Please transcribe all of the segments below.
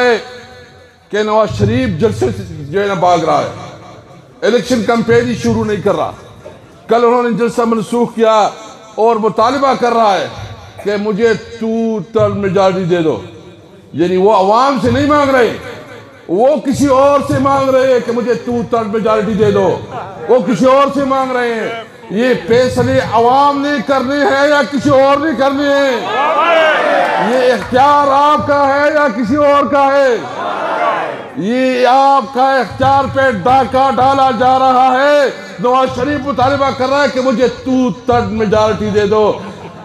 ہے کہ نواز شریف جلسے سے جو ہے نا بھاگ رہا ہے، الیکشن کمپین ہی شروع نہیں کر رہا. کل انہوں نے جلسہ منسوخ کیا اور مطالبہ کر رہا ہے کہ مجھے 2/3 میجارٹی دے دو. یعنی وہ عوام سے نہیں مانگ رہے، وہ کسی اور سے مانگ رہے ہیں کہ مجھے 2/3 میجارٹی دے دو. وہ کسی اور سے مانگ رہے ہیں. یہ فیصلے عوام نے کرنے ہیں یا کسی اور نے کرنے ہیں؟ یہ اختیار آپ کا ہے یا کسی اور کا ہے؟ یہ آپ کا اختیار پہ ڈاکہ ڈالا جا رہا ہے. نواز شریف مطالبہ کر رہا ہے کہ مجھے 2/3 میجارٹی دے دو.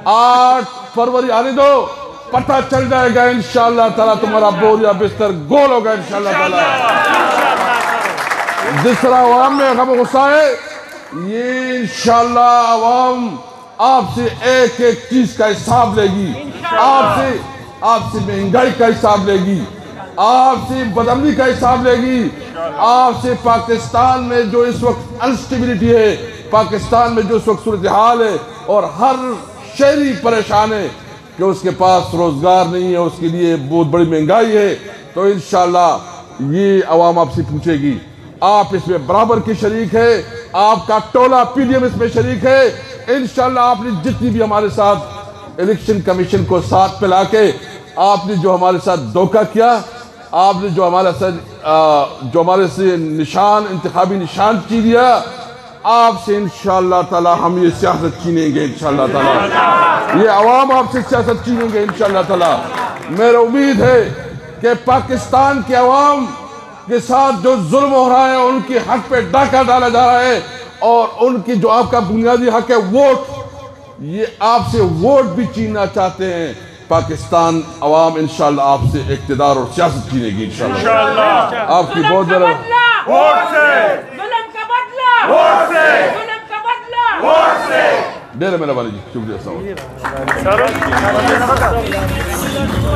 8 فروری آنے دو، پتہ چل جائے گا انشاءاللہ تعالیٰ تمہارا بوریا بستر گول ہوگا انشاءاللہ تعالیٰ. جس طرح عوام میں غم و غصہ ہے، یہ انشاءاللہ عوام آپ سے ایک ایک چیز کا حساب لے گی. آپ سے مہنگائی کا حساب لے گی، آپ سے بدامنی کا حساب لے گی، آپ سے پاکستان میں جو اس وقت انسٹیبلٹی ہے، پاکستان میں جو اس وقت صورتحال ہے اور ہر شہری پریشان ہے کہ اس کے پاس روزگار نہیں ہے، اس کے لیے بہت بڑی مہنگائی ہے. تو انشاءاللہ یہ عوام آپ سے پوچھے گی. آپ اس میں برابر کی شریک ہے، آپ کا ٹولہ پی ڈی ایم اس میں شریک ہے. انشاءاللہ آپ نے جتنی بھی ہمارے ساتھ الیکشن کمیشن کو ساتھ پہ لا کے آپ نے جو ہمارے ساتھ دھوکہ کیا، آپ نے جو ہمارے سے نشان انتخابی نشان چین لیا، آپ سے انشاءاللہ تعالی ہم یہ سیاست چینیں گے انشاءاللہ تعالی. یہ عوام آپ سے سیاست چینیں گے انشاءاللہ تعالی. میرا امید ہے کہ پاکستان کے عوام کے ساتھ جو ظلم ہو رہا ہے، ان کی حق پہ ڈاکہ ڈالا جا رہا ہے، اور ان کی جو آپ کا بنیادی حق ہے ووٹ، یہ آپ سے ووٹ بھی چیننا چاہتے ہیں. پاکستان عوام انشاءاللہ آپ سے اقتدار اور سیاست چینے گی انشاءاللہ. آپ کی بہت ذرا میرے والی جی شکریہ.